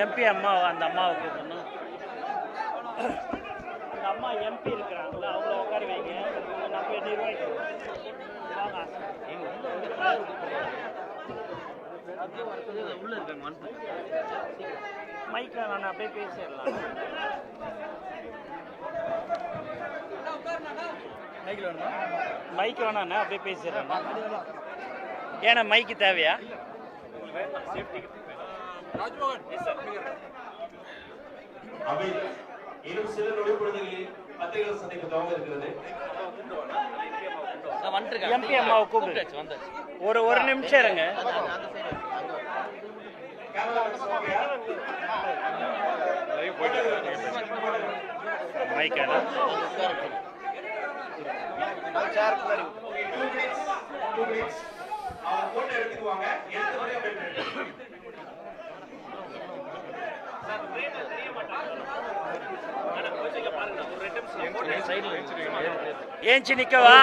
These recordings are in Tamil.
எம்பி அம்மா அந்த அம்மாவை கூப்பிடணும். அந்த அம்மா எம்பி இருக்கிறாங்களா, அவங்கள உட்கார வைங்க. நம்ம நிர்வாகிக்கிறோம். உள்ள இருக்காங்க. மைக்கில் நான் அப்படியே பேசிடலாம். மைக் வேணாண்ணா, அப்படியே பேசிடுறேன். ஏன்னா மைக்கு தேவையா? அவை இன்னும் சில நொடிப்பொழுதுகளில் பத்திரிகை சந்திப்பு துவங்க இருக்கிறது. எம்பி அம்மாவை கூப்பிட்டு ஒரு நிமிஷம் இருங்க. மைக் போட்டோ எடுத்துக்குவாங்க. ஏஞ்சி நிக்கவா?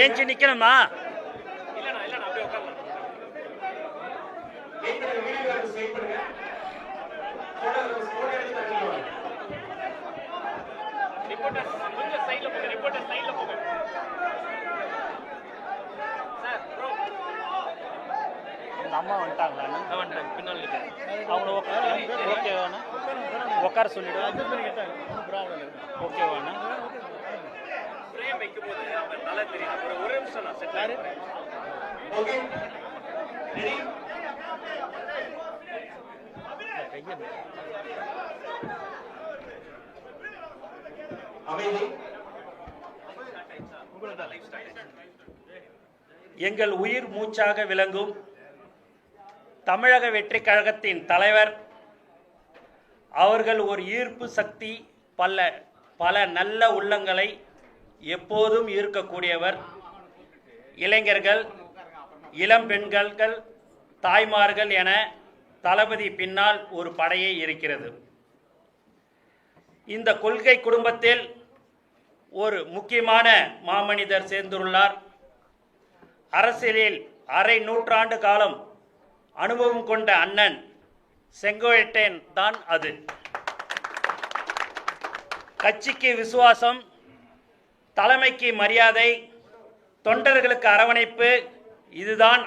ஏஞ்சி நிக்கணுமா? அம்மா வந்துட்டாங்களா? பின்னால் அவங்கள ஓகேவாண்ணா? உட்கார சொல்லிடுவேன். ஓகேவாண்ணா? ஒரு நிமிஷம் நான் செட் எங்கள் உயிர் மூச்சாக விளங்கும் தமிழக வெற்றி கழகத்தின் தலைவர் அவர்கள் ஒரு ஈர்ப்பு சக்தி, பல நல்ல உள்ளங்களை எப்போதும் ஈர்க்கக்கூடியவர். இளைஞர்கள், இளம் பெண்கள், தாய்மார்கள் என தளபதி பின்னால் ஒரு படையே இருக்கிறது. இந்த கொள்கை குடும்பத்தில் ஒரு முக்கியமான மாமனிதர் சேர்ந்துள்ளார். அரசியலில் அரை நூற்றாண்டு காலம் அனுபவம் கொண்ட அண்ணன் செங்கோட்டையன் தான் அது. கட்சிக்கு விசுவாசம், தலைமைக்கு மரியாதை, தொண்டர்களுக்கு அரவணைப்பு, இதுதான்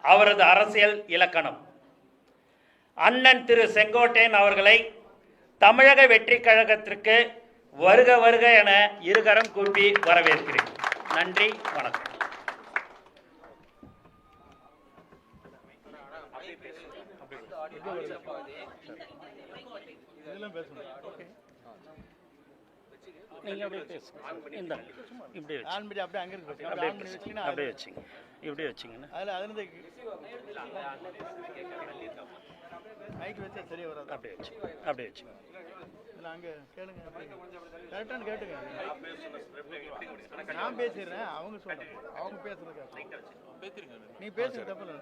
அவரது அரசியல் இலக்கணம். அண்ணன் திரு செங்கோட்டையன் அவர்களை தமிழக வெற்றி கழகத்திற்கு வருக வருக என இருகரம் கூப்பி வரவேற்கிறேன். நன்றி, வணக்கம். நீங்க அப்படியே பேசுங்க. இந்த இப்படி வச்சு அப்படியே அங்க இருக்கு. அப்படியே வச்சிங்க. இப்படி வச்சிங்கண்ணா. அதுல மைக் வச்சா சரியா வராது. அப்படியே வச்சு. அப்படியே வச்சு. இல்ல அங்க கேளுங்க. கரெக்டான கேட்டுங்க. நான் பேசிறேன். அவங்க சொல்றாங்க. அவங்க பேசுறது பேசுறீங்க. நீ பேசுறது தப்பு இல்ல.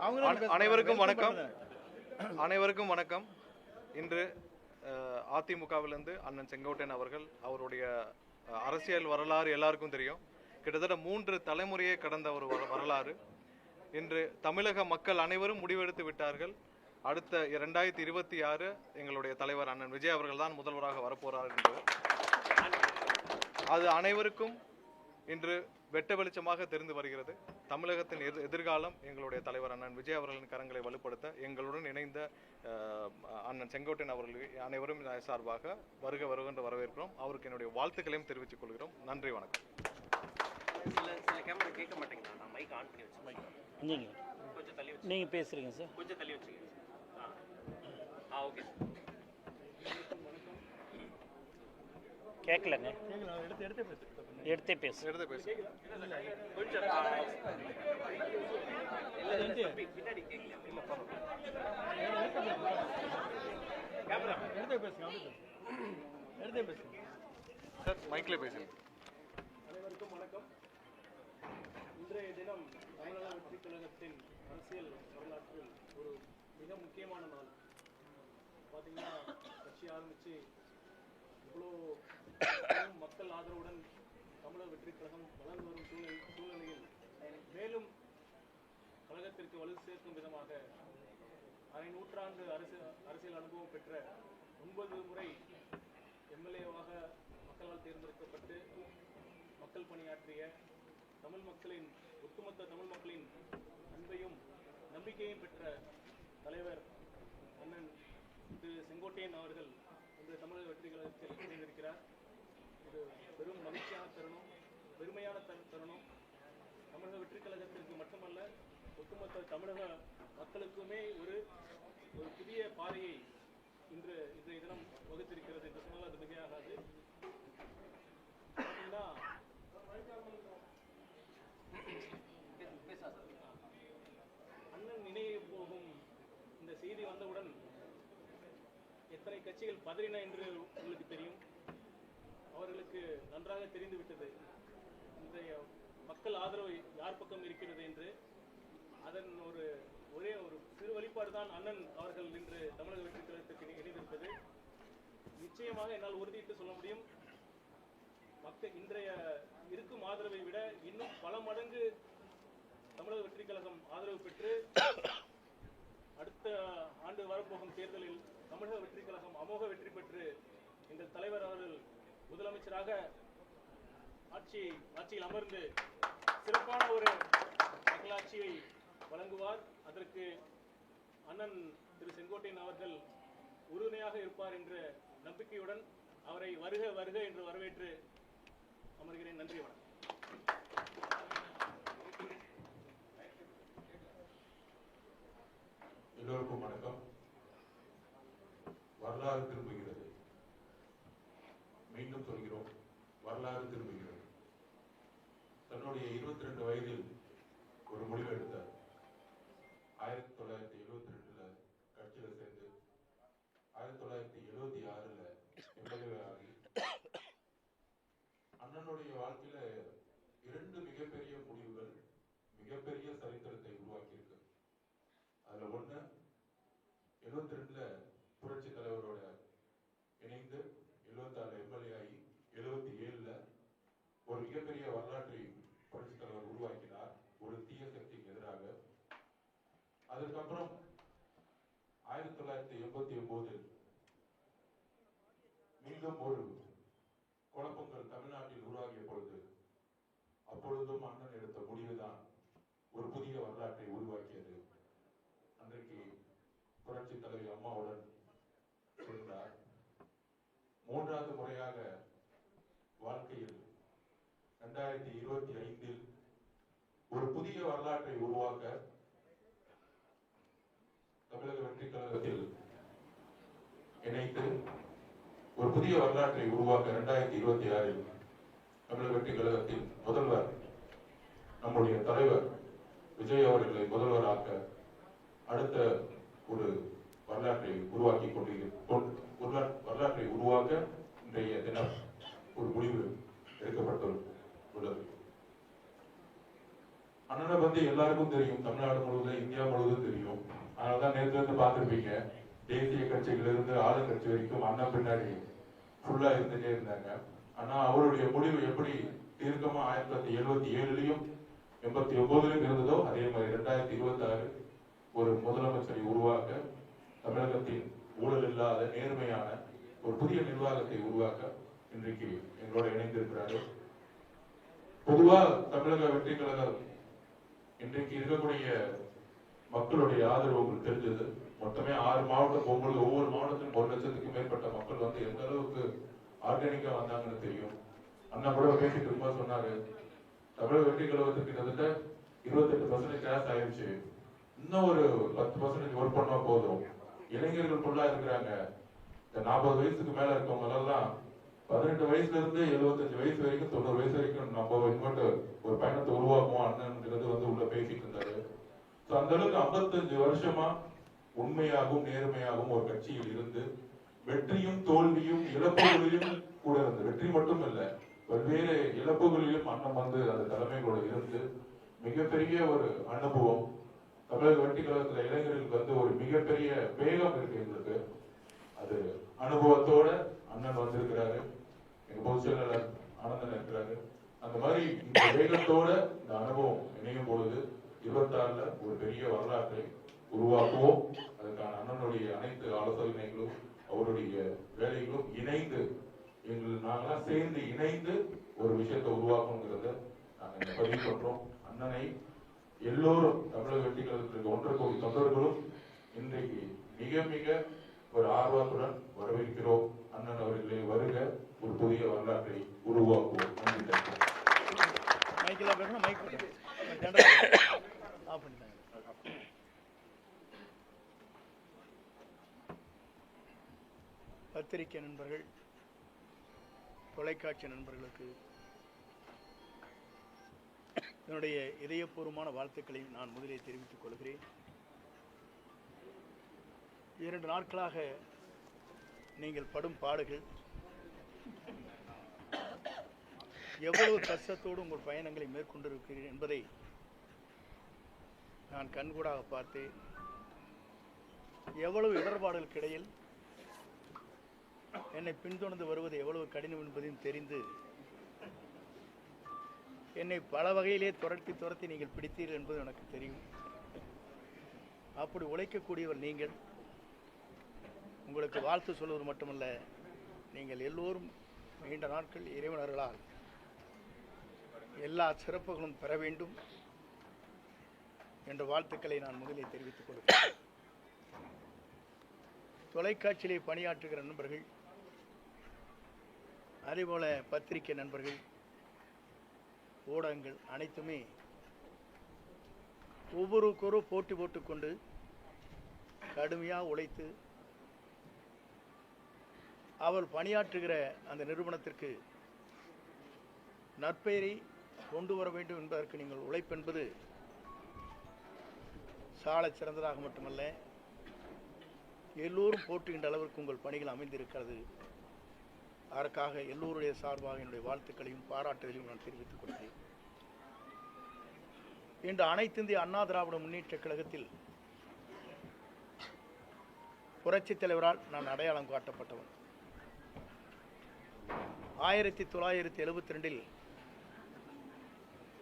அவங்க அனைவருக்கும் வணக்கம். அனைவருக்கும் வணக்கம். இன்று அதிமுகவிலிருந்து அண்ணன் செங்கோட்டையன் அவர்கள், அவருடைய அரசியல் வரலாறு எல்லாருக்கும் தெரியும். கிட்டத்தட்ட 3 தலைமுறையை கடந்த ஒரு வரலாறு. இன்று தமிழக மக்கள் அனைவரும் முடிவெடுத்து விட்டார்கள். அடுத்த 2026 எங்களுடைய தலைவர் அண்ணன் விஜய் அவர்கள் தான் முதல்வராக வரப்போறார் என்று. அது அனைவருக்கும் இன்று வெட்ட வெளிச்சமாக தெரிந்து வருகிறது. தமிழகத்தின் எதிர்காலம் எங்களுடைய தலைவர் அண்ணன் விஜய் அவர்களின் கரங்களை வலுப்படுத்த எங்களுடன் இணைந்த அண்ணன் செங்கோட்டையன் அவர்கள் அனைவரும் சார்பாக வருக வருக என்று வரவேற்கிறோம். அவருக்கு என்னுடைய வாழ்த்துக்களையும் தெரிவித்துக் கொள்கிறோம். நன்றி, வணக்கம். நீங்க பேசுறீங்க சார். கொஞ்சம் தள்ளி வச்சுங்க. ஓகே. கேட்கலங்க. எடுத்தே பேசு. சார் மைக்ல பேசுங்க. அனைவருக்கும் வணக்கம். இன்றைய தினம் தமிழக வெற்றி கழகத்தின் அரசியல் வரலாற்றில் ஒரு மிக முக்கியமான நாள். பார்த்தீங்கன்னா கட்சி ஆரம்பித்து இவ்வளோ மக்கள் ஆதரவுடன் தமிழக வெற்றி கழகம் வளர்ந்து வரும் சூழ்நிலையில் மேலும் கழகத்திற்கு வலு சேர்க்கும் விதமாக அரை நூற்றாண்டு அரசியல் அனுபவம் பெற்ற 9 முறை எம்எல்ஏவாக மக்களால் தேர்ந்தெடுக்கப்பட்டு மக்கள் பணியாற்றிய ஒட்டுமொத்த தமிழ் மக்களின் அன்பையும் நம்பிக்கையும் பெற்ற தலைவர் அண்ணன் திரு செங்கோட்டையன் அவர்கள் இன்று தமிழக வெற்றி கழகத்தில் இணைந்திருக்கிறார். இது பெரும் மகிழ்ச்சியான தருணம், பெருமையான தருணம். தமிழக வெற்றி கழகத்திற்கு மட்டுமல்ல, ஒட்டுமொத்த தமிழக மக்களுக்குமே ஒரு புதிய பாதையை இன்றைய தினம் வகுத்திருக்கிறது என்று சொன்னால் அது மிகையாகாது. அண்ணன் நினைவு போகும் இந்த செய்தி வந்தவுடன் எத்தனை கட்சிகள் பதறின என்று உங்களுக்கு தெரியும். அவர்களுக்கு நன்றாக தெரிந்துவிட்டது இன்றைய மக்கள் ஆதரவு யார் பக்கம் இருக்கிறது என்று. அதன் ஒரே ஒரு சிறு வெளிப்பாடு தான் அண்ணன் அவர்கள் இன்று தமிழக வெற்றி கழகத்திற்கு இணைந்திருப்பது. நிச்சயமாக என்னால் உறுதியிட்டு சொல்ல முடியும், இன்றைய இருக்கும் ஆதரவை விட இன்னும் பல மடங்கு தமிழக வெற்றி கழகம் ஆதரவு பெற்று அடுத்த ஆண்டு வரப்போகும் தேர்தலில் தமிழக வெற்றி கழகம் அமோக வெற்றி பெற்று எங்கள் தலைவர் அவர்கள் முதலமைச்சராக ஆட்சியில் அமர்ந்து சிறப்பான ஒரு மக்களாட்சியை வழங்குவார். அதற்கு அண்ணன் திரு செங்கோட்டையன் அவர்கள் உறுதுணையாக இருப்பார் என்ற நம்பிக்கையுடன் அவரை வருக வருக என்று வரவேற்று அமர்கிறேன். நன்றி, வணக்கம். எல்லோருக்கும் வணக்கம். வரலாறு திரும்புகிறது. மீண்டும் சொல்கிறோம், வரலாறு திரும்புகிறது. தன்னுடைய 22 வயதில் ஒரு முடிவு எடுத்தார். 1972 கட்சியில சேர்ந்து 1976 எம்எல்ஏ ஆகி அண்ணனுடைய வாழ்க்கையில 2 மிகப்பெரிய முடிவுகள் மிகப்பெரிய சரித்திரத்தை உருவாக்கியிருக்கு. அதுல ஒண்ணு 72 புரட்சி தலைவரோட இணைந்து 76 எம்எல்ஏ ஆகி 77 ஒரு மிகப்பெரிய வரலாற்றை புரட்சி தலைவர் உருவாக்கினார் ஒரு தீய சக்திக்கு எதிராக. அதுக்கப்புறம் 1989 மீண்டும் ஒரு குழப்பங்கள் தமிழ்நாட்டில் உருவாகிய பொழுது அப்பொழுதும் அண்ணன் எடுத்த முடிவுதான் ஒரு புதிய வரலாற்றை உருவாக்கியது. அன்றைக்கு புரட்சி தலைவி அம்மாவுடன் சேர்ந்தார். 3வது முறையாக வாழ்க்கையில் 2025 ஒரு புதிய வரலாற்றை உருவாக்க தமிழக வெற்றி கழகத்தில் இணைத்து ஒரு புதிய வரலாற்றை உருவாக்க 2026 தமிழக வெற்றி கழகத்தின் முதல்வர் நம்முடைய தலைவர் விஜய் அவர்களை முதல்வராக்க அடுத்த ஒரு வரலாற்றை வரலாற்றை உருவாக்க இன்றைய தினம் ஒரு முடிவு எடுக்கப்பட்டுள்ளது. அண்ணனை பத்தி எல்லாருக்கும் தெரியும், தமிழ்நாடு முழுவதும் இந்தியா முழுவதும் தெரியும். அதனாலதான் நேற்று வந்து பார்த்திருப்பீங்க, தேசிய கட்சிகளிலிருந்து ஆளுங்கட்சி வரைக்கும் அண்ணன் பின்னாடி ஃபுல்லா இருந்துட்டே இருந்தாங்க. ஆனா அவருடைய முடிவு எப்படி தீர்க்கமா 1977 89 இருந்ததோ அதே மாதிரி 2026 ஒரு முதலமைச்சரை உருவாக்க, தமிழகத்தின் ஊழல் இல்லாத நேர்மையான ஒரு புதிய நிர்வாகத்தை உருவாக்க இன்றைக்கு எங்களோட இணைந்திருக்கிறார்கள். பொதுவா தமிழக வெற்றி கழகம் இன்றைக்கு இருக்கக்கூடிய மக்களுடைய ஆதரவு உங்களுக்கு தெரிஞ்சது. மொத்தமே 6 மாவட்டம் போகும்போது ஒவ்வொரு மாவட்டத்திலும் 1 லட்சத்துக்கும் மேற்பட்ட மக்கள் வந்து எந்த அளவுக்கு ஆர்கானிக்கா வந்தாங்கன்னு தெரியும். அண்ணா கூட பேசிட்டு இருக்கும்போது சொன்னாரு, தமிழக வெற்றி கழகத்துக்கு கிட்டத்தட்ட 28% கிராஸ் ஆயிடுச்சு, இன்னும் ஒரு 10% ஒர்க் பண்ணா போதும். இளைஞர்கள் ஃபுல்லா இருக்கிறாங்க. இந்த 40 வயசுக்கு மேல இருக்கவங்க எல்லாம் 18 வயசுல இருந்து 75 வயசு வரைக்கும் 90 வயசு வரைக்கும் நம்ம இன்வெர்ட் ஒரு பயணத்தை உருவாக்குவோம் அண்ணன்ங்கிறது வந்து உள்ள பேசிட்டு இருந்தாரு. அந்த அளவுக்கு 55 வருஷமா உண்மையாகவும் நேர்மையாகவும் ஒரு கட்சியில் இருந்து வெற்றியும் தோல்வியும் இழப்புகளிலும் கூட இருந்து, வெற்றி மட்டும் இல்ல பல்வேறு இழப்புகளிலும் அண்ணன் வந்து அந்த தலைமைகளோட இருந்து மிகப்பெரிய ஒரு அனுபவம். தமிழக வெற்றி கழகத்துல இளைஞர்களுக்கு வந்து ஒரு மிகப்பெரிய வேகம் இருக்கு எங்களுக்கு. அது அனுபவத்தோட அண்ணன் வந்திருக்கிறாரு, எங்க பொதுச் செயலாளர் ஆனந்தன் இருக்கிறாரு. அந்த மாதிரி இந்த வேகத்தோட இந்த அனுபவம் இணையும் பொழுது 26 ஒரு பெரிய வரலாற்றை உருவாக்குவோம். அதுக்கான அண்ணனுடைய அனைத்து ஆலோசனைகளும் அவருடைய வேலைகளும் இணைந்து நாங்களாம் சேர்ந்து இணைந்து ஒரு விஷயத்தை உருவாக்கணுங்கிறத நாங்கள் பதிவு பண்றோம். அண்ணனை எல்லோரும் தமிழக வெற்றி கழகத்திற்கு 1.5 கோடி தொண்டர்களும் இன்றைக்கு மிக மிக ஒரு ஆர்வத்துடன் வரவேற்கிறோம். அண்ணன் அவர்களே வருக, ஒரு புதிய வரலாற்றை உருவாக்குவோம். பத்திரிகை நண்பர்கள், தொலைக்காட்சி நண்பர்களுக்கு என்னுடைய இதயபூர்வமான வாழ்த்துக்களை நான் முதலில் தெரிவித்துக் கொள்கிறேன். 2 நாட்களாக நீங்கள் படும் பாடுகள், எவ்வளவு கஷ்டத்தோடு உங்கள் பயணங்களை மேற்கொண்டிருக்கிறீர்கள் என்பதை நான் கண்கூடாக பார்த்தேன். எவ்வளவு இடர்பாடுகளுக்கு இடையில் என்னை பின்தொடர்ந்து வருவது எவ்வளவு கடினம் என்பதையும் தெரிந்து என்னை பல வகையிலே துரத்தி நீங்கள் பிடித்தீர்கள் என்பது எனக்கு தெரியும். அப்படி உழைக்கக்கூடியவர் நீங்கள். உங்களுக்கு வாழ்த்து சொல்வது மட்டுமல்ல, நீங்கள் எல்லோரும் நீண்ட நாட்கள் இறைவனர்களால் எல்லா சிறப்புகளும் பெற வேண்டும் என்ற வாழ்த்துக்களை நான் முதலில் தெரிவித்துக் கொள்கிறேன். தொலைக்காட்சியிலே பணியாற்றுகிற நண்பர்கள், அதேபோல பத்திரிகை நண்பர்கள், ஊடகங்கள் அனைத்துமே ஒவ்வொருவருக்கொரு போட்டி போட்டுக்கொண்டு கடுமையாக உழைத்து அவள் பணியாற்றுகிற அந்த நிறுவனத்திற்கு நற்பெயரை கொண்டு வர வேண்டும் என்பதற்கு நீங்கள் உழைப்பென்பது சாலச் சிறந்ததாக மட்டுமல்ல, எல்லோரும் போற்றுகின்ற அளவிற்கு உங்கள் பணிகள் அமைந்திருக்கிறது. அதற்காக எல்லோருடைய சார்பாக என்னுடைய வாழ்த்துக்களையும் பாராட்டுகளையும் நான் தெரிவித்துக் கொள்கிறேன். இன்று அனைத்து இந்திய அண்ணா திராவிட முன்னேற்ற கழகத்தில் புரட்சித் தலைவரால் நான் அடையாளம் காட்டப்பட்டவன். 1972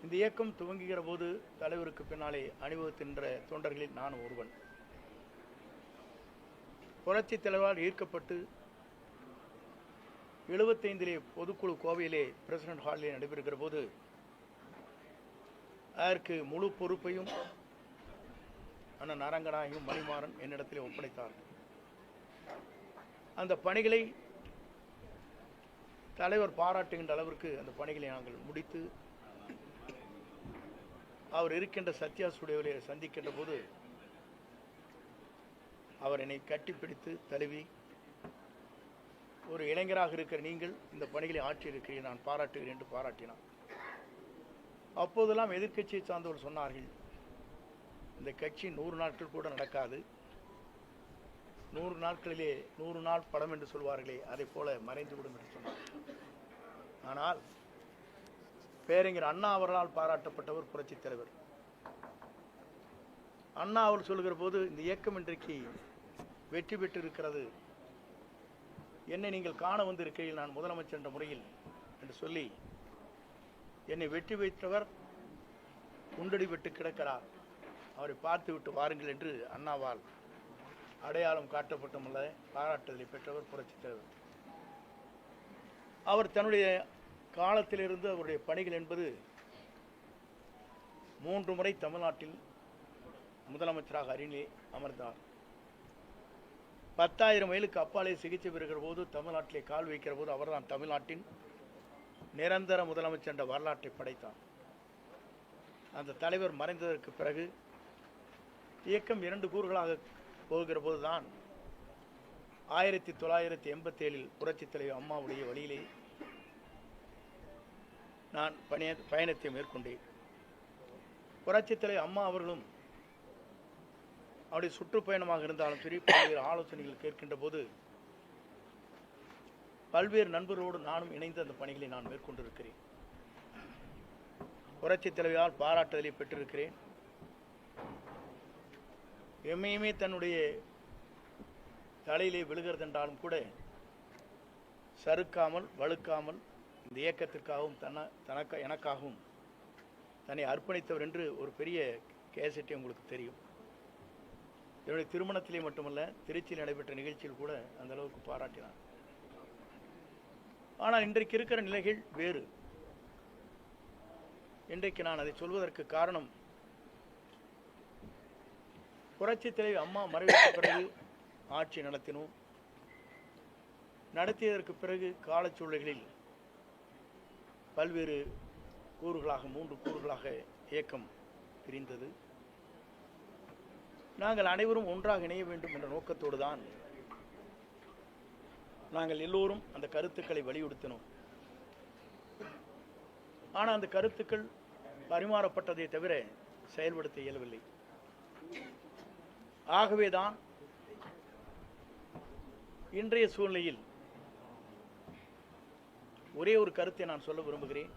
இந்த இயக்கம் துவங்குகிற போது தலைவருக்கு பின்னாலே அணிவகுக்கின்ற தொண்டர்களில் நான் ஒருவன். புரட்சித் தலைவரால் ஈர்க்கப்பட்டு 75 பொதுக்குழு கோவையிலே பிரசிடென்ட் ஹாலிலே நடைபெறுகிற போது அதற்கு முழு பொறுப்பையும் அண்ணன் அரங்கநாயகம் மணிமாறன் என்னிடத்திலே ஒப்படைத்தார். அந்த பணிகளை தலைவர் பாராட்டுகின்ற அளவிற்கு அந்த பணிகளை நாங்கள் முடித்து அவர் இருக்கின்ற சத்யா ஸ்டுடியோவிலே சந்திக்கின்ற போது அவர் என்னை கட்டிப்பிடித்து தழுவி, ஒரு இளைஞராக இருக்கிற நீங்கள் இந்த பணிகளை ஆற்றியிருக்கிறீர்கள், நான் பாராட்டுகிறேன் என்று பாராட்டினார். அப்போதெல்லாம் எதிர்க்கட்சியை சார்ந்தவர் சொன்னார்கள், இந்த கட்சி 100 நாட்கள் கூட நடக்காது, 100 நாட்களிலே 100 நாள் படம் என்று சொல்வார்களே, அதை போல மறைந்துவிடும் என்று சொன்னார். ஆனால் பேரறிஞர் அண்ணா அவர்களால் பாராட்டப்பட்டவர் புரட்சித் தலைவர். அண்ணா அவர் சொல்கிற போது, இந்த இயக்கம் இன்றைக்கு வெற்றி பெற்றிருக்கிறது, என்னை நீங்கள் காண வந்திருக்கையில் நான் முதலமைச்சர் என்ற முறையில் என்று சொல்லி என்னை வெற்றி பெற்றவர் குண்டடி விட்டு கிடக்கிறார், அவரை பார்த்து விட்டு வாருங்கள் என்று அண்ணாவால் அடையாளம் காட்டப்பட்டுள்ள பாராட்டுதலை பெற்றவர் புரட்சித் தலைவர். அவர் தன்னுடைய காலத்திலிருந்து அவருடைய பணிகள் என்பது 3 முறை தமிழ்நாட்டில் முதலமைச்சராக அருகிலே அமர்ந்தார். 10,000 மைலுக்கு அப்பாலே சிகிச்சை பெறுகிற போது, தமிழ்நாட்டிலே கால் வைக்கிற போது அவர்தான் தமிழ்நாட்டின் நிரந்தர முதலமைச்சர் என்ற வரலாற்றை படைத்தார். அந்த தலைவர் மறைந்ததற்கு பிறகு இயக்கம் 2 கூறுகளாக போகிற போதுதான் 1987 புரட்சித் தலைவர் அம்மாவுடைய வழியிலே நான் பயணத்தை மேற்கொண்டேன். புரட்சித் தலைவர் அம்மா அவர்களும் அவருடைய சுற்றுப்பயணமாக இருந்தாலும் சரி, பல்வேறு ஆலோசனைகள் கேட்கின்ற போது பல்வேறு நண்பர்களோடு நானும் இணைந்து அந்த பணிகளை நான் மேற்கொண்டிருக்கிறேன். புரட்சித் தலைவரால் பாராட்டுதலை பெற்றிருக்கிறேன். எம்மையுமே தன்னுடைய தலையிலே விழுகிறதென்றாலும் கூட சறுக்காமல் வழுக்காமல் இந்த இயக்கத்திற்காகவும் எனக்காகவும் தன்னை அர்ப்பணித்தவர் என்று ஒரு பெரிய கேசட்டை உங்களுக்கு தெரியும். என்னுடைய திருமணத்திலே மட்டுமல்ல, திருச்சியில் நடைபெற்ற நிகழ்ச்சியில் கூட அந்த அளவுக்கு பாராட்டினார். ஆனால் இன்றைக்கு இருக்கிற நிலைகள் வேறு. இன்றைக்கு நான் அதை சொல்வதற்கு காரணம், புரட்சித் தலைவி அம்மா மறைவுக்கு பிறகு ஆட்சி நடத்தினோம். நடத்தியதற்கு பிறகு காலச்சூழல்களில் பல்வேறு கூறுகளாக 3 கூறுகளாக இயக்கம் பிரிந்தது. நாங்கள் அனைவரும் ஒன்றாக இணைய வேண்டும் என்ற நோக்கத்தோடு தான் நாங்கள் எல்லோரும் அந்த கருத்துக்களை வலியுறுத்தினோம். ஆனால் அந்த கருத்துக்கள் பரிமாறப்பட்டதை தவிர செயல்படுத்த இயலவில்லை. ஆகவேதான் இன்றைய சூழ்நிலையில் ஒரே ஒரு கருத்தை நான் சொல்ல விரும்புகிறேன்.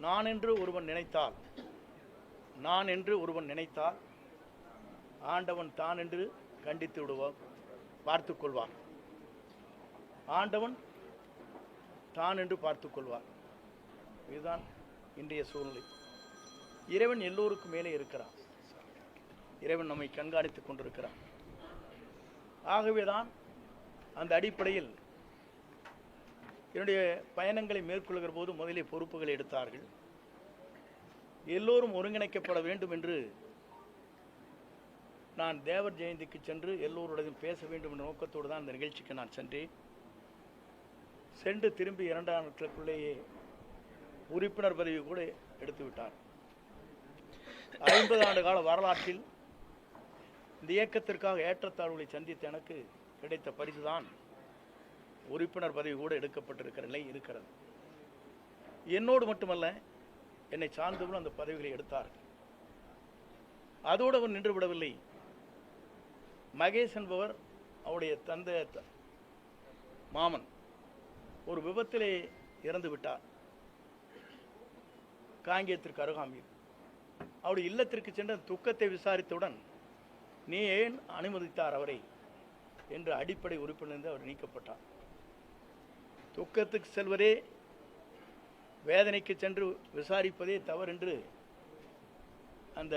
நான் என்று ஒருவன் நினைத்தால் ஆண்டவன் தான் என்று கண்டித்து விடுவார், பார்த்துக் கொள்வார். ஆண்டவன் தான் என்று பார்த்துக் கொள்வார். இதுதான் இன்றைய சூழ்நிலை. இறைவன் எல்லோருக்கும் மேலே இருக்கிறான். இறைவன் நம்மை கண்காணித்துக் கொண்டிருக்கிறான். ஆகவேதான் அந்த அடிப்படையில் என்னுடைய பயணங்களை மேற்கொள்கிற போது முதலிலே பொறுப்புகளை எடுத்தார்கள். எல்லோரும் ஒருங்கிணைக்கப்பட வேண்டும் என்று நான் தேவர் ஜெயந்திக்கு சென்று எல்லோருடையும் பேச வேண்டும் என்ற நோக்கத்தோடு தான் அந்த நிகழ்ச்சிக்கு நான் சென்றேன். சென்று திரும்பி 2 நாட்களுக்குள்ளேயே உறுப்பினர் பதவி கூட எடுத்து விட்டார். 50 ஆண்டு கால வரலாற்றில் இந்த இயக்கத்திற்காக ஏற்றத்தாழ்வுகளை சந்தித்த எனக்கு கிடைத்த பரிசுதான் உறுப்பினர் பதவி கூட எடுக்கப்பட்டிருக்கிற நிலை இருக்கிறது. என்னோடு மட்டுமல்ல, என்னை சார்ந்தவர்களும் அந்த பதவிகளை எடுத்தார்கள். அதோடு அவர் நின்று விடவில்லை. மகேஷ் என்பவர், அவருடைய தந்தை மாமன் ஒரு விபத்திலே இறந்து விட்டார். காங்கேயத்திற்கு அருகாமையில் அவருடைய இல்லத்திற்கு சென்ற துக்கத்தை விசாரித்தவுடன், நீ ஏன் அனுமதித்தார் அவரை என்று அடிப்படை உறுப்பினர் அவர் நீக்கப்பட்டார். துக்கத்துக்கு செல்வதே, வேதனைக்கு சென்று விசாரிப்பதே தவறு என்று அந்த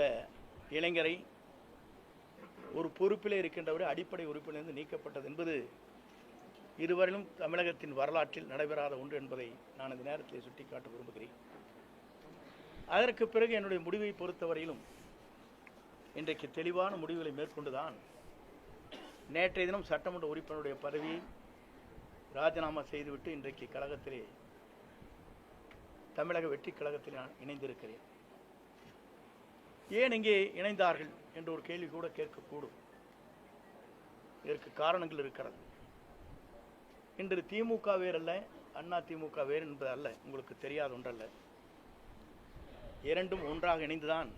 இளைஞரை ஒரு பொறுப்பிலே இருக்கின்றவரை அடிப்படை உறுப்பிலிருந்து நீக்கப்பட்டது என்பது இதுவரையிலும் தமிழகத்தின் வரலாற்றில் நடைபெறாத ஒன்று என்பதை நான் இந்த நேரத்தில் சுட்டிக்காட்ட விரும்புகிறேன். அதற்கு பிறகு என்னுடைய முடிவை பொறுத்தவரையிலும் இன்றைக்கு தெளிவான முடிவுகளை மேற்கொண்டுதான் நேற்றைய தினம் சட்டமன்ற உறுப்பினருடைய பதவியை ராஜினாமா செய்துவிட்டு இன்றைக்கு கழகத்திலே, தமிழக வெற்றி கழகத்தில் நான் இணைந்திருக்கிறேன். ஏன் இங்கே இணைந்தார்கள் என்ற ஒரு கேள்வி கூட கேட்கக்கூடும். இதற்கு காரணங்கள் இருக்கிறது. இன்று திமுக வேறல்ல, அண்ணா திமுக வேறு என்பது அல்ல, உங்களுக்கு தெரியாத ஒன்றல்ல. இரண்டும் ஒன்றாக இணைந்துதான்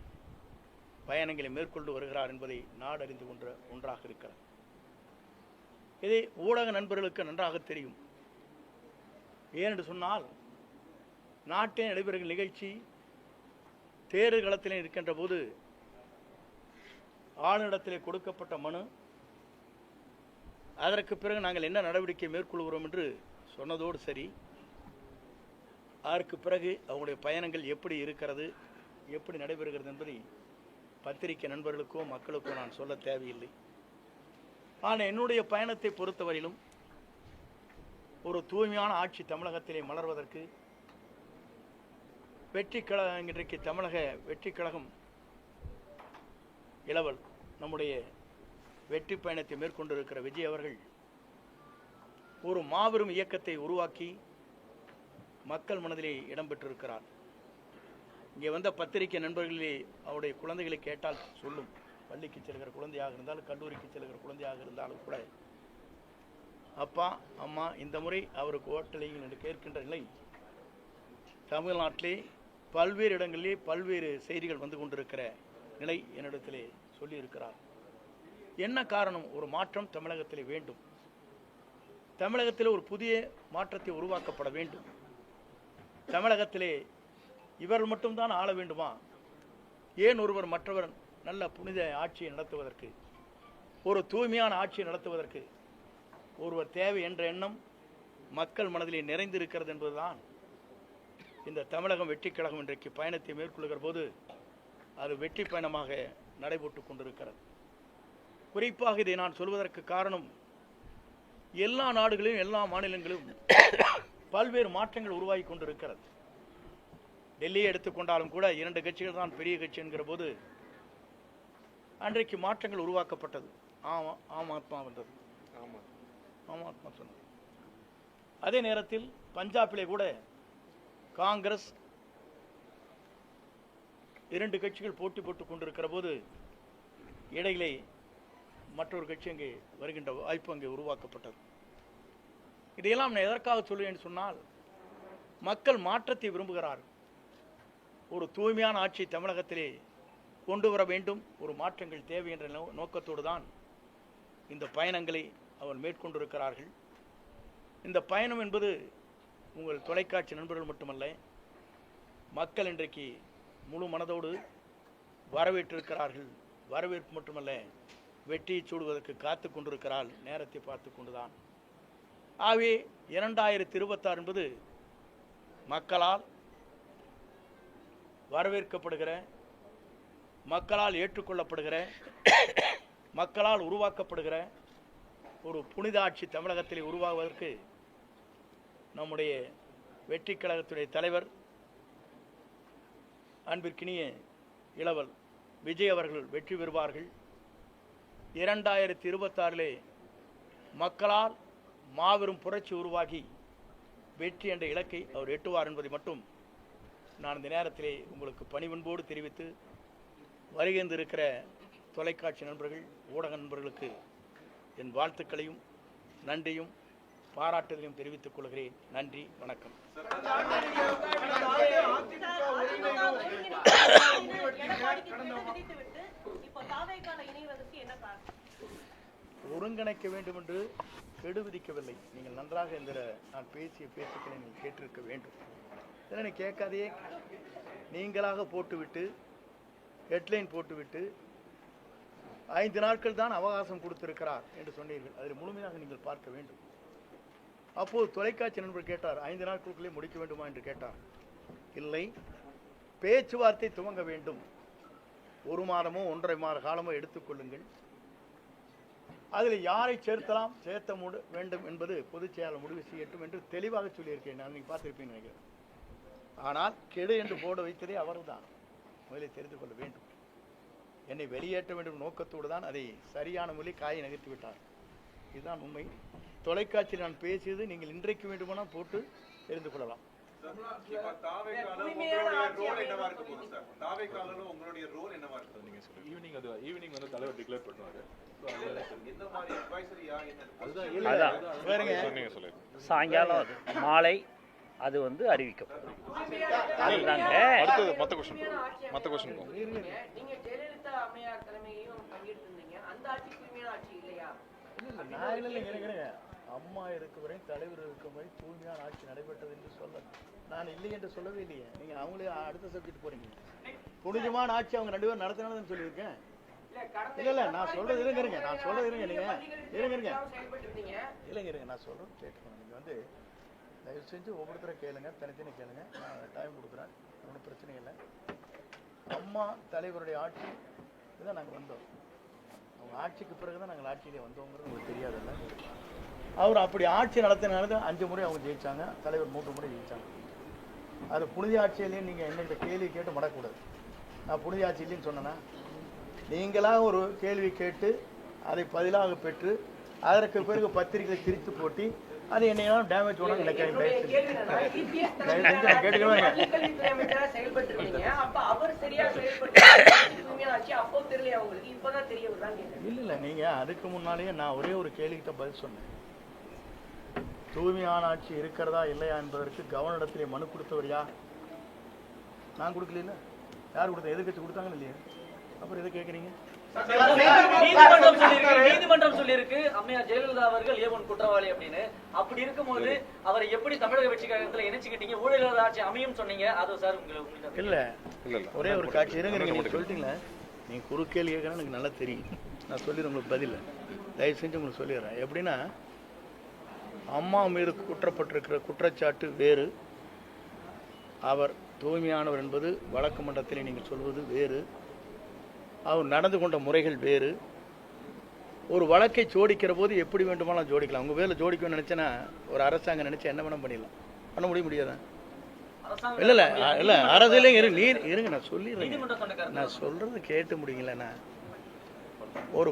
பயணங்களை மேற்கொண்டு வருகிறார் என்பதை நாடறிந்து கொண்ட ஒன்றாக இருக்கிறது. இதை ஊடக நண்பர்களுக்கு நன்றாக தெரியும். ஏனென்று சொன்னால், நாட்டில் நடைபெறுகிற நிகழ்ச்சி தேர்தல் களத்தில் இருக்கின்ற போது ஆளுநரிடத்திலே கொடுக்கப்பட்ட மனு, அதற்கு பிறகு நாங்கள் என்ன நடவடிக்கை மேற்கொள்கிறோம் என்று சொன்னதோடு சரி, அதற்கு பிறகு அவங்களுடைய பயணங்கள் எப்படி இருக்கிறது, எப்படி நடைபெறுகிறது என்பதை பத்திரிகை நண்பர்களுக்கோ மக்களுக்கோ நான் சொல்ல தேவையில்லை. ஆனால் என்னுடைய பயணத்தை பொறுத்தவரையிலும் ஒரு தூய்மையான ஆட்சி தமிழகத்திலே மலர்வதற்கு வெற்றி கழகம், இன்றைக்கு தமிழக வெற்றி கழகம் இளவல் நம்முடைய வெற்றி பயணத்தை மேற்கொண்டிருக்கிற விஜய் அவர்கள் ஒரு மாபெரும் இயக்கத்தை உருவாக்கி மக்கள் மனதிலே இடம்பெற்றிருக்கிறார். இங்கே வந்த பத்திரிகை நண்பர்களே அவருடைய குழந்தைகளை கேட்டால் சொல்லும். பள்ளிக்கு செல்கிற குழந்தையாக இருந்தாலும், கல்லூரிக்கு செல்கிற குழந்தையாக இருந்தாலும் கூட, அப்பா அம்மா இந்த முறை அவருக்கு ஓட்டலையும் என்று கேட்கின்ற நிலை தமிழ்நாட்டிலே பல்வேறு இடங்களிலே பல்வேறு செய்திகள் வந்து கொண்டிருக்கிற நிலை என்னிடத்திலே சொல்லியிருக்கிறார். என்ன காரணம்? ஒரு மாற்றம் தமிழகத்திலே வேண்டும். தமிழகத்திலே ஒரு புதிய மாற்றத்தை உருவாக்கப்பட வேண்டும். தமிழகத்திலே இவர்கள் மட்டும்தான் ஆள வேண்டுமா? ஏன் ஒருவர் மற்றவர் நல்ல புனித ஆட்சியை நடத்துவதற்கு, ஒரு தூய்மையான ஆட்சியை நடத்துவதற்கு ஒருவர் தேவை என்ற எண்ணம் மக்கள் மனதிலே நிறைந்திருக்கிறது என்பதுதான் இந்த தமிழகம் வெற்றி கழகம் இன்றைக்கு பயணத்தை மேற்கொள்கிற போது அது வெற்றி பயணமாக நடைபெற்று கொண்டிருக்கிறது. குறிப்பாக இதை நான் சொல்வதற்கு காரணம், எல்லா நாடுகளிலும் எல்லா மாநிலங்களிலும் பல்வேறு மாற்றங்கள் உருவாகி கொண்டிருக்கிறது. டெல்லியை எடுத்துக்கொண்டாலும் கூட 2 கட்சிகள் தான் பெரிய கட்சி என்கிற போது அன்றைக்கு மாற்றங்கள் உருவாக்கப்பட்டது. ஆம் ஆத்மா வந்தது, ஆம் ஆத்மா சொன்னது. அதே நேரத்தில் பஞ்சாபிலே கூட காங்கிரஸ் 2 கட்சிகள் போட்டி போட்டுக் கொண்டிருக்கிற போது இடையிலே மற்றொரு கட்சி அங்கே வருகின்ற வாய்ப்பு அங்கே உருவாக்கப்பட்டது. இதையெல்லாம் நான் எதற்காக சொல்லுவேன் சொன்னால், மக்கள் மாற்றத்தை விரும்புகிறார்கள். ஒரு தூய்மையான ஆட்சி தமிழகத்திலே கொண்டு வர வேண்டும், ஒரு மாற்றங்கள் தேவை என்ற நோக்கத்தோடு தான் இந்த பயணங்களை அவர் மேற்கொண்டிருக்கிறார்கள். இந்த பயணம் என்பது உங்கள் தொலைக்காட்சி நண்பர்கள் மட்டுமல்ல, மக்கள் இன்றைக்கு முழு மனதோடு வரவேற்றிருக்கிறார்கள். வரவேற்பு மட்டுமல்ல, வெற்றியை சூடுவதற்கு காத்து கொண்டிருக்கிறாள், நேரத்தை பார்த்து கொண்டுதான். ஆகவே 2026 என்பது மக்களால் வரவேற்கப்படுகிற, மக்களால் ஏற்றுக்கொள்ளப்படுகிற, மக்களால் உருவாக்கப்படுகிற ஒரு புனித ஆட்சி தமிழகத்திலே உருவாகுவதற்கு நம்முடைய வெற்றி கழகத்துடைய தலைவர் அன்பிற்கினிய இளவல் விஜய் அவர்கள் வெற்றி பெறுவார்கள். 2026 மக்களால் மாபெரும் புரட்சி உருவாகி வெற்றி என்ற இலக்கை அவர் எட்டுவார் என்பதை மட்டும் நான் இந்த நேரத்திலே உங்களுக்கு பணிவன்போடு தெரிவித்து, வருகின்றிருக்கிற தொலைக்காட்சி நண்பர்கள், ஊடக நண்பர்களுக்கு என் வாழ்த்துக்களையும் நன்றியும் பாராட்டுதலையும் தெரிவித்துக் கொள்கிறேன். நன்றி, வணக்கம். ஒருங்கிணைக்க வேண்டும் என்று கெடு விதிக்கவில்லை. நீங்கள் நன்றாக இந்த நான் பேசிய பேச்சுக்களை நீங்கள் கேட்டிருக்க வேண்டும். இதனை கேட்காதையே நீங்களாக போட்டுவிட்டு ஹெட்லைன் போட்டுவிட்டு 5 நாட்கள் தான் அவகாசம் கொடுத்திருக்கிறார் என்று சொன்னீர்கள். அதில் முழுமையாக நீங்கள் பார்க்க வேண்டும். அப்போது தொலைக்காட்சி நண்பர் கேட்டார், 5 நாட்களுக்குள்ளே முடிக்க வேண்டுமா என்று கேட்டார். இல்லை, பேச்சுவார்த்தை துவங்க வேண்டும். 1 மாதமோ 1.5 மாத காலமோ எடுத்துக்கொள்ளுங்கள். அதில் யாரை சேர்த்தலாம், சேர்த்த வேண்டும் என்பது பொதுச் செயலாளர் முடிவு செய்யட்டும் என்று தெளிவாக சொல்லியிருக்கேன். நான் நீங்கள் பார்த்திருப்பேன்னு நினைக்கிறேன். ஆனால் கெடு என்று போட வைத்ததே அவர்தான். முதலில் தெரிந்து கொள்ள வேண்டும். என்னை வெளியேற்ற வேண்டும் நோக்கத்தோடு தான் அதை சரியான முறையில் காயை நகர்த்தி விட்டார். இதுதான் உண்மை. தொலைக்காட்சியில் நான் பேசியது நீங்கள் இன்றைக்கு வேண்டுமானால் போட்டு தெரிந்து கொள்ளலாம். சாயங்காலம் அது மாலை அது வந்து அறிவிக்கப்படும். அதுதாங்க. மற்ற கொஸ்டின் அம்மா இருக்கும் வரை, தலைவர் இருக்கும் வரை தூய்மையான ஆட்சி நடைபெற்றது என்று சொல்ல நான் இல்லை என்று சொல்லவே இல்லையே. நீங்க அவங்களே அடுத்த சப்ஜெக்ட் போறீங்க. புனிதமான ஆட்சி அவங்க 2 பேரும் நடத்தினாலும் சொல்லியிருக்கேன். இல்ல நான் சொல்றது இருங்க, நான் சொல்றது இருங்க, நீங்க இருங்க நான் சொல்றது கேட்கணும். நீங்க வந்து தயவு செஞ்சு ஒவ்வொருத்தரை கேளுங்க, தனித்தனி கேளுங்க. நான் டைம் கொடுக்குறேன், ஒன்றும் பிரச்சனை இல்லை. அம்மா தலைவருடைய ஆட்சி இதுதான் நாங்கள் வந்தோம். அவங்க ஆட்சிக்கு பிறகு தான் நாங்கள் ஆட்சியிலே வந்தோங்கிறது உங்களுக்கு தெரியாதுல்ல. அவர் அப்படி ஆட்சி நடத்தினால 5 முறை அவங்க ஜெயிச்சாங்க, தலைவர் 3 முறை ஜெயிச்சாங்க. அது புனித ஆட்சியிலேயே நீங்கள் என்னகிட்ட கேள்வி கேட்டு மடக்கூடாது. நான் புனித ஆட்சி இல்லைன்னு சொன்னேன்னா, நீங்களாக ஒரு கேள்வி கேட்டு அதை பதிலாக பெற்று அதற்கு பிறகு பத்திரிகை திரித்து போட்டி அது என்னையெல்லாம் டேமேஜ் பண்ண நினைக்கிறேன். இல்லை நீங்கள் அதுக்கு முன்னாலேயே நான் ஒரே ஒரு கேள்விக்கிட்ட பதில் சொன்னேன். தூய்மையான ஆட்சி இருக்கிறதா இல்லையா என்பதற்கு கவர்னரிடத்திலே மனு கொடுத்தவர் யார்? நான் கொடுக்கல. யார் கொடுத்தா? எதிர்கட்சி கொடுத்தாங்கன்னு இல்லையா? அப்புறம் எதை கேட்குறீங்க? நீதிமன்றம் சொல்லியிருக்கு அம்மையார் ஜெயலலிதா அவர்கள் ஏவன் குற்றவாளி அப்படின்னு. அப்படி இருக்கும்போது அவரை எப்படி தமிழக வெற்றி கழகத்துல இணைச்சுக்கிட்டீங்க? ஊழல் ஆட்சி அமையும் சொன்னீங்க. அது சார் உங்களுக்கு இல்ல ஒரே ஒரு காட்சி இருங்க. நீங்க சொல்லிட்டீங்களா? நீங்க குறுக்கேள்வி கேட்கறா எனக்கு நல்லா தெரியும். நான் சொல்லிடுறேன் உங்களுக்கு பதில். தயவு செஞ்சு உங்களுக்கு சொல்லிடுறேன். எப்படின்னா, அம்மா மீது குற்றப்பட்டிருக்கிற குற்றச்சாட்டு வேறு, அவர் தூய்மையானவர் என்பது வழக்கு மன்றத்திலே நீங்கள் சொல்வது வேறு, அவர் நடந்து கொண்ட முறைகள் வேறு. ஒரு வழக்கை ஜோடிக்கிற போது எப்படி வேண்டுமானாலும் ஜோடிக்கலாம். உங்கள் வேலை ஜோடிக்கணும்னு நினச்சேன்னா ஒரு அரசாங்கம் நினச்சா என்ன வேணால் பண்ணிடலாம். பண்ண முடியாதா? இல்லை அரசியலையும் இருங்க நான் சொல்லிடுறேங்க. நான் சொல்கிறது கேட்டு முடியலண்ணா. ஒரு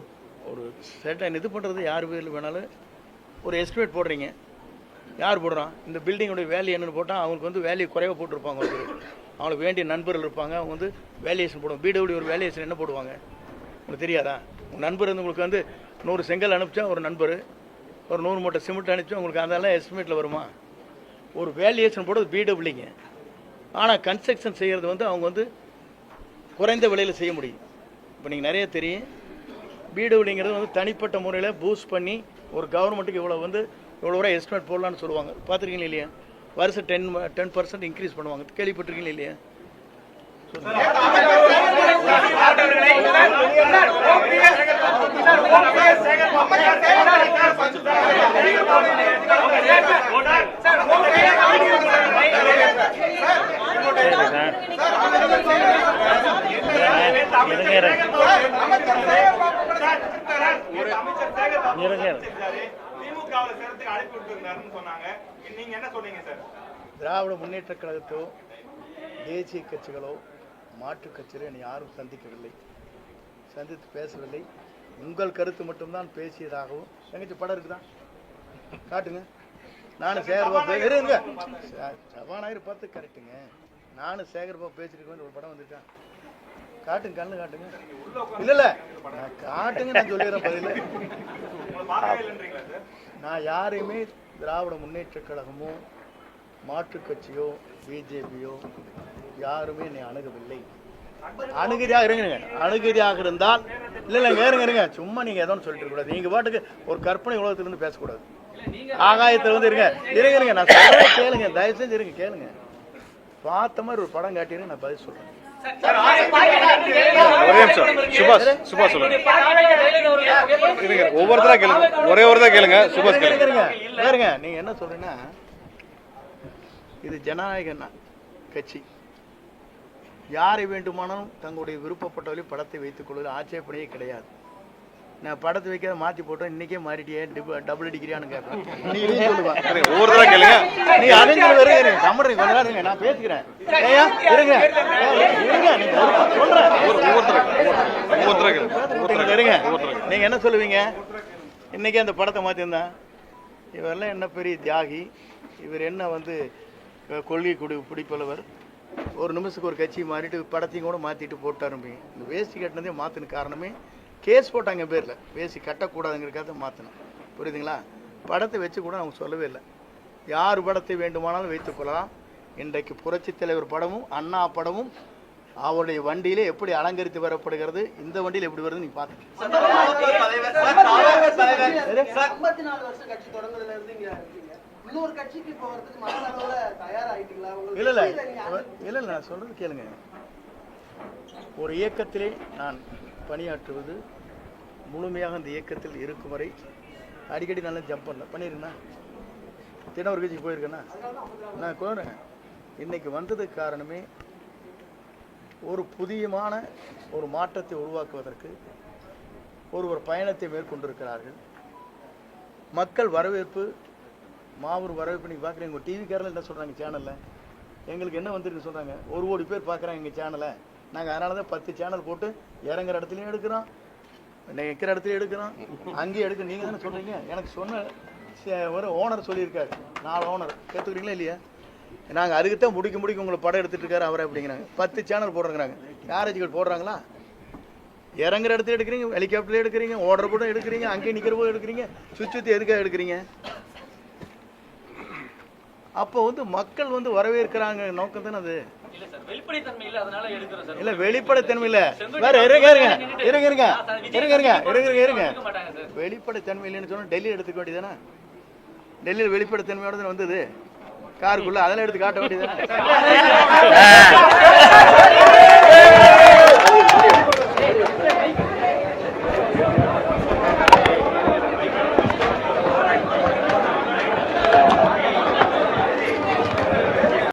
ஒரு செட்டை இது பண்ணுறது யார் பேரில் வேணாலும் ஒரு எஸ்டிமேட் போடுறீங்க. யார் போடுறான்? இந்த பில்டிங்கோடைய வேல்யூ என்னென்னு போட்டால் அவங்களுக்கு வந்து வேல்யூ குறைவாக போட்டிருப்பாங்க. அவங்களுக்கு வேண்டிய நண்பர்கள் இருப்பாங்க, அவங்க வந்து வேல்யூஷன் போடுவாங்க. பிடபிள்யூ ஒரு வேல்யூஷன் என்ன போடுவாங்க உங்களுக்கு தெரியாதா? உங்கள் நண்பர் வந்து உங்களுக்கு வந்து 100 செங்கல் அனுப்பிச்சா ஒரு நண்பர் ஒரு 100 மூட்டை சிமெண்ட் அனுப்பிச்சா உங்களுக்கு அதெல்லாம் எஸ்டிமேட்டில் வருமா? ஒரு வேல்யூஷன் போடுறது பிடபிள்யூங்க. ஆனால் கன்ஸ்ட்ரக்ஷன் செய்கிறது வந்து அவங்க வந்து குறைந்த விலையில் செய்ய முடியும். இப்போ நீங்கள் நிறைய தெரியும், பிடபிள்யூங்கிறது வந்து தனிப்பட்ட முறையில் பூஸ்ட் பண்ணி ஒரு கவர்மெண்ட்டுக்கு இவ்வளோ வந்து இவ்வளோ ரூபா எஸ்டிமேட் போடலான்னு சொல்லுவாங்க. பார்த்துருக்கீங்களா இல்லையா? வருஷம் 10% இன்க்ரீஸ் பண்ணுவாங்க. கேள்விப்பட்டிருக்கீங்களா இல்லையா? திராவிட முன்னேற்ற கழகத்தோ தேசிய கட்சிகளோ மாற்றுக் கட்சிகளோ என்னை யாரும் சந்திக்கவில்லை, சந்தித்து பேசவில்லை. உங்கள் கருத்து மட்டும்தான் பேசியதாகவும். எங்கச்சி படம் இருக்குதான் காட்டுங்க. நானும் சேகர்பாபு இருங்க, சபாநாயகர் பார்த்து கரெக்டுங்க. நானும் சேகர்பாபு பேசியிருக்கேன், ஒரு படம் வந்துருக்கேன். காட்டுங்க, கண்ணு காட்டுங்க. இல்லை நான் காட்டுங்க, நான் சொல்லிடுறேன் பதில். நான் யாரையுமே திராவிட முன்னேற்ற கழகமோ மாற்றுக் கட்சியோ பிஜேபியோ யாருமே என்னை அணுகவில்லை. அணுகதியாக அணுகதியாக இருந்தால் இல்லைங்க இருங்க, சும்மா நீங்கள் எதோன்னு சொல்லிட்டு இருக்கக்கூடாது. நீங்கள் பாட்டுக்கு ஒரு கற்பனை உலகத்திலிருந்து பேசக்கூடாது. ஆகாயத்தில் வந்து இருங்க நான் சொல்ல கேளுங்க, தயவு செஞ்சு இருங்க கேளுங்க. பார்த்த மாதிரி ஒரு படம் காட்டிடுங்க, நான் பதில் சொல்கிறேன். ஒவ்வொருத்தரா கேளுங்க, ஒரே ஒரு தான் கேளுங்க. சுபாஷ் கேளுங்க. நீங்க என்ன சொல்றீங்கன்னா, இது ஜனநாயக கட்சி, யாரை வேண்டுமானாலும் தங்களுடைய விருப்பப்பட்டவரை படத்தை வைத்துக் கொள்வதில் ஆட்சேபனையே கிடையாது. நான் படத்தை வைக்காத மாற்றி போட்டோம், இன்னைக்கே மாறிட்டியே டபுள் அடிக்கிறியான்னு கேட்பேன். நீ சொல்லுவா ஒவ்வொருத்தரா கேளுங்க. நீ அறிஞர் கமரி கொஞ்ச நேரம் இருங்க, நான் பேசிக்கிறேன். இருங்க நீங்க என்ன சொல்லுவீங்க? இன்னைக்கு அந்த படத்தை மாற்றிருந்தா இவரெல்லாம் என்ன பெரிய தியாகி, இவர் என்ன வந்து கொள்கை பிடிப்பவர், ஒரு நிமிஷத்துக்கு ஒரு கட்சி மாறிட்டு படத்தையும் கூட மாற்றிட்டு போட்டாரும்பீங்க. இந்த வேஷ்டி கட்டினதே மாற்றின காரணமே கேஸ் போட்டாங்க பேரில், வேஷ்டி கட்டக்கூடாதுங்கிறக்காக மாற்றினேன். புரியுதுங்களா? படத்தை வச்சு கூட அவங்க சொல்லவே இல்லை. யார் படத்தை வேண்டுமானாலும் வைத்துக் கொள்ளலாம். இன்றைக்கு புரட்சி தலைவர் படமும் அண்ணா படமும் அவருடைய வண்டியிலே எப்படி அலங்கரித்து வரப்படுகிறது, இந்த வண்டியில் எப்படி வருது நீங்க பாத்துங்க. இல்ல நான் சொல்றது கேளுங்க. ஒரு இயக்கத்திலே நான் பணியாற்றுவது, முழுமையாக அந்த இயக்கத்தில் இருக்கும் வரை அடிக்கடி நல்லா ஜம்ப் பண்ணல பண்ணிருக்கேன்னா, தினம் ஒரு கட்சிக்கு போயிருக்கேன்னா நான் கோருறேன். இன்னைக்கு வந்ததுக்கு காரணமே ஒரு புதியமான ஒரு மாற்றத்தை உருவாக்குவதற்கு ஒருவர் பயணத்தை மேற்கொண்டிருக்கிறார்கள். மக்கள் வரவேற்பு, மாபெரும் வரவேற்பு. நீங்கள் பார்க்குறீங்க, உங்கள் டிவிக்காரில் என்ன சொல்கிறாங்க சேனலில், எங்களுக்கு என்ன வந்துருக்கு சொல்கிறாங்க, 1 கோடி பேர் பார்க்குறாங்க எங்கள் சேனலை. நாங்கள் அதனால தான் 10 சேனல் போட்டு இறங்குற இடத்துலையும் எடுக்கிறோம், நிற்கிற இடத்துலையும் எடுக்கிறோம், அங்கேயும் எடுக்க. நீங்கள் தானே சொல்கிறீங்க. எனக்கு சொன்ன ஒரு ஓனர் சொல்லியிருக்காரு, 4 ஓனர் கேட்டுக்கிறீங்களா இல்லையா? நாங்கள் அதுக்குத்தான் முடிக்க உங்களை படம் எடுத்துகிட்டு இருக்காரு அவரை அப்படிங்கிறாங்க. 10 சேனல் போடுறாங்கிறாங்க. யாராச்சும் போடுறாங்களா? இறங்குற இடத்துல எடுக்கிறீங்க, ஹெலிகாப்டர்ல எடுக்கிறீங்க, ஓடுற கூட எடுக்கிறீங்க, அங்கேயும் நிற்கிற போது எடுக்கிறீங்க, சுற்றி எதுக்காக எடுக்கிறீங்க? அப்போ வந்து மக்கள் வந்து வரவேற்கிறாங்க நோக்கம் தானே அது. இல்ல வெளிப்படைத்தன்மை இல்ல, வேற இருங்க வெளிப்படைத்தன்மை இல்லைன்னு சொன்னா டெல்லி எடுத்துக்க வேண்டியதானே? டெல்லியில் வெளிப்படைத்தன்மையோட வந்தது காருக்குள்ள, அதெல்லாம் எடுத்து காட்ட வேண்டியதானே?